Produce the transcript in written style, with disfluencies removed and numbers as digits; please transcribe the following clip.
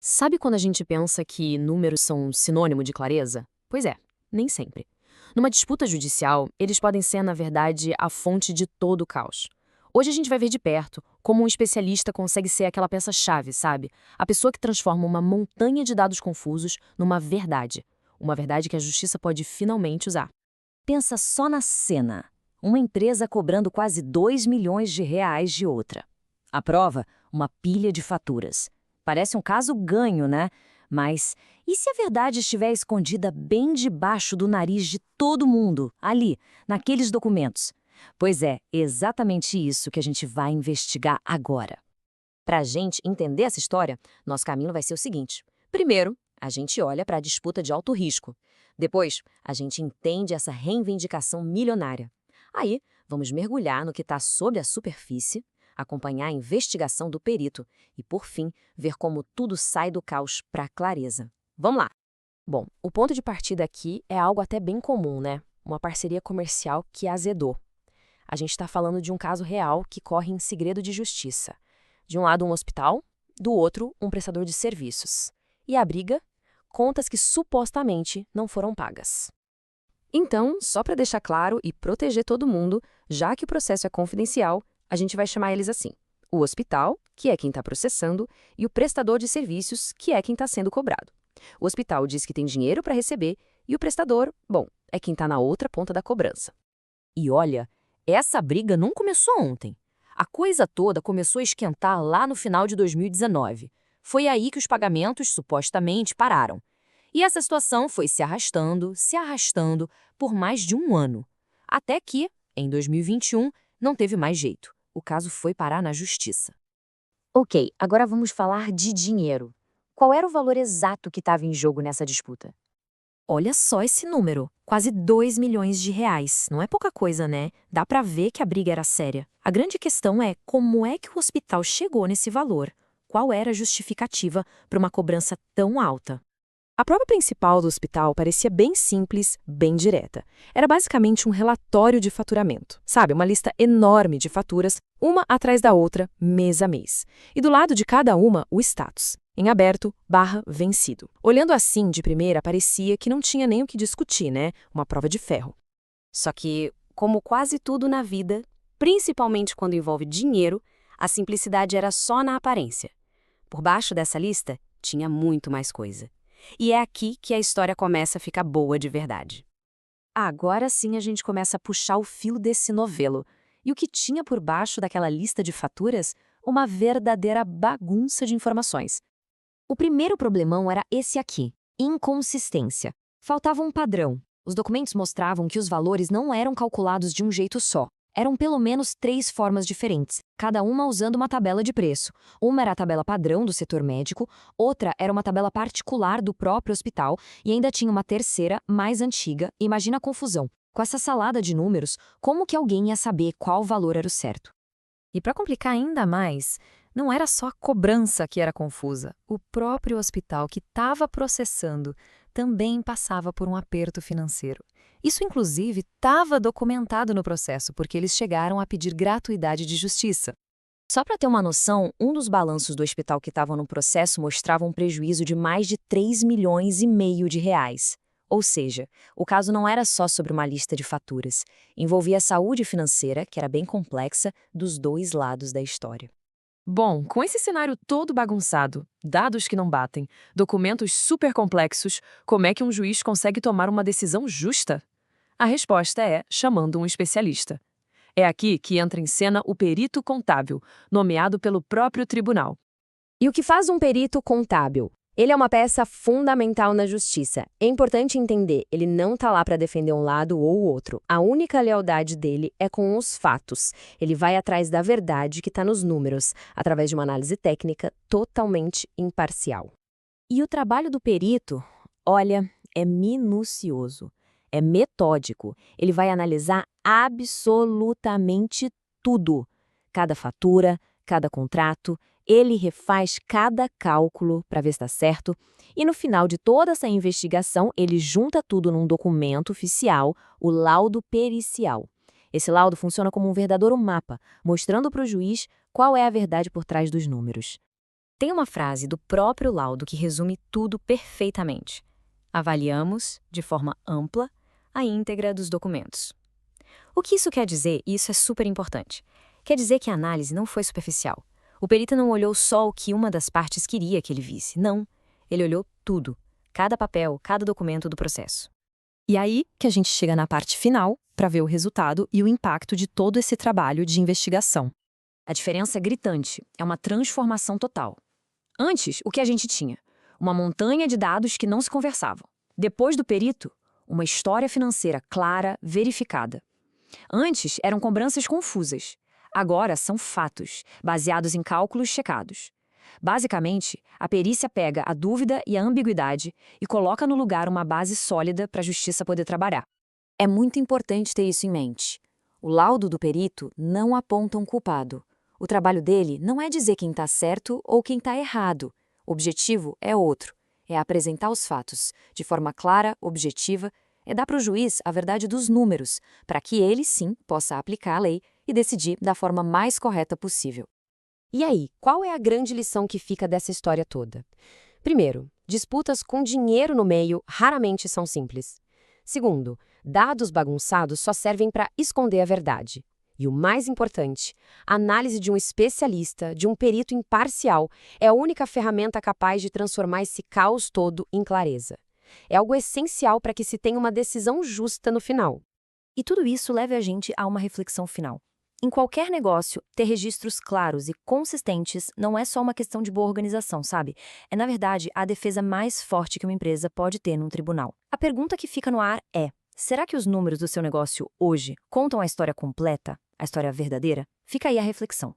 Sabe quando a gente pensa que números são um sinônimo de clareza? Pois é, nem sempre. Numa disputa judicial, eles podem ser, na verdade, a fonte de todo o caos. Hoje a gente vai ver de perto como um especialista consegue ser aquela peça-chave, sabe? A pessoa que transforma uma montanha de dados confusos numa verdade. Uma verdade que a justiça pode finalmente usar. Pensa só na cena. Uma empresa cobrando quase 2 milhões de reais de outra. A prova? Uma pilha de faturas. Parece um caso ganho, né? Mas e se a verdade estiver escondida bem debaixo do nariz de todo mundo, ali, naqueles documentos? Pois é, exatamente isso que a gente vai investigar agora. Para a gente entender essa história, nosso caminho vai ser o seguinte. Primeiro, a gente olha para a disputa de alto risco. Depois, a gente entende essa reivindicação milionária. Aí, vamos mergulhar no que está sob a superfície, acompanhar a investigação do perito e, por fim, ver como tudo sai do caos para a clareza. Vamos lá! Bom, o ponto de partida aqui é algo até bem comum, né? Uma parceria comercial que azedou. A gente está falando de um caso real que corre em segredo de justiça. De um lado, um hospital, do outro, um prestador de serviços. E a briga? Contas que supostamente não foram pagas. Então, só para deixar claro e proteger todo mundo, já que o processo é confidencial, a gente vai chamar eles assim: o hospital, que é quem está processando, e o prestador de serviços, que é quem está sendo cobrado. O hospital diz que tem dinheiro para receber e o prestador, bom, é quem está na outra ponta da cobrança. E olha, essa briga não começou ontem. A coisa toda começou a esquentar lá no final de 2019. Foi aí que os pagamentos supostamente pararam. E essa situação foi se arrastando por mais de um ano. Até que, em 2021, não teve mais jeito. O caso foi parar na justiça. Ok, agora vamos falar de dinheiro. Qual era o valor exato que estava em jogo nessa disputa? Olha só esse número, quase 2 milhões de reais. Não é pouca coisa, né? Dá pra ver que a briga era séria. A grande questão é como é que o hospital chegou nesse valor? Qual era a justificativa para uma cobrança tão alta? A prova principal do hospital parecia bem simples, bem direta. Era basicamente um relatório de faturamento. Sabe, uma lista enorme de faturas, uma atrás da outra, mês a mês. E do lado de cada uma, o status. Em aberto, /vencido. Olhando assim, de primeira, parecia que não tinha nem o que discutir, né? Uma prova de ferro. Só que, como quase tudo na vida, principalmente quando envolve dinheiro, a simplicidade era só na aparência. Por baixo dessa lista, tinha muito mais coisa. E é aqui que a história começa a ficar boa de verdade. Agora sim a gente começa a puxar o fio desse novelo. E o que tinha por baixo daquela lista de faturas? Uma verdadeira bagunça de informações. O primeiro problemão era esse aqui: inconsistência. Faltava um padrão. Os documentos mostravam que os valores não eram calculados de um jeito só. Eram pelo menos 3 formas diferentes, cada uma usando uma tabela de preço. Uma era a tabela padrão do setor médico, outra era uma tabela particular do próprio hospital e ainda tinha uma terceira, mais antiga. Imagina a confusão. Com essa salada de números, como que alguém ia saber qual valor era o certo? E para complicar ainda mais, não era só a cobrança que era confusa. O próprio hospital que estava processando também passava por um aperto financeiro. Isso, inclusive, estava documentado no processo, porque eles chegaram a pedir gratuidade de justiça. Só para ter uma noção, um dos balanços do hospital que estavam no processo mostrava um prejuízo de mais de 3 milhões e meio de reais. Ou seja, o caso não era só sobre uma lista de faturas. Envolvia a saúde financeira, que era bem complexa, dos dois lados da história. Bom, com esse cenário todo bagunçado, dados que não batem, documentos super complexos, como é que um juiz consegue tomar uma decisão justa? A resposta é chamando um especialista. É aqui que entra em cena o perito contábil, nomeado pelo próprio tribunal. E o que faz um perito contábil? Ele é uma peça fundamental na justiça. É importante entender, ele não está lá para defender um lado ou o outro. A única lealdade dele é com os fatos. Ele vai atrás da verdade que está nos números, através de uma análise técnica totalmente imparcial. E o trabalho do perito, olha, é minucioso, é metódico. Ele vai analisar absolutamente tudo. Cada fatura, cada contrato. Ele refaz cada cálculo para ver se está certo e no final de toda essa investigação ele junta tudo num documento oficial, o laudo pericial. Esse laudo funciona como um verdadeiro mapa, mostrando para o juiz qual é a verdade por trás dos números. Tem uma frase do próprio laudo que resume tudo perfeitamente. Avaliamos, de forma ampla, a íntegra dos documentos. O que isso quer dizer, e isso é super importante? Quer dizer que a análise não foi superficial. O perito não olhou só o que uma das partes queria que ele visse. Não. Ele olhou tudo. Cada papel, cada documento do processo. E aí que a gente chega na parte final para ver o resultado e o impacto de todo esse trabalho de investigação. A diferença é gritante. É uma transformação total. Antes, o que a gente tinha? Uma montanha de dados que não se conversavam. Depois do perito, uma história financeira clara, verificada. Antes, eram cobranças confusas. Agora, são fatos, baseados em cálculos checados. Basicamente, a perícia pega a dúvida e a ambiguidade e coloca no lugar uma base sólida para a justiça poder trabalhar. É muito importante ter isso em mente. O laudo do perito não aponta um culpado. O trabalho dele não é dizer quem está certo ou quem está errado. O objetivo é outro. É apresentar os fatos, de forma clara, objetiva, é dar para o juiz a verdade dos números, para que ele, sim, possa aplicar a lei e decidir da forma mais correta possível. E aí, qual é a grande lição que fica dessa história toda? Primeiro, disputas com dinheiro no meio raramente são simples. Segundo, dados bagunçados só servem para esconder a verdade. E o mais importante, a análise de um especialista, de um perito imparcial, é a única ferramenta capaz de transformar esse caos todo em clareza. É algo essencial para que se tenha uma decisão justa no final. E tudo isso leva a gente a uma reflexão final. Em qualquer negócio, ter registros claros e consistentes não é só uma questão de boa organização, sabe? É, na verdade, a defesa mais forte que uma empresa pode ter num tribunal. A pergunta que fica no ar é: será que os números do seu negócio hoje contam a história completa, a história verdadeira? Fica aí a reflexão.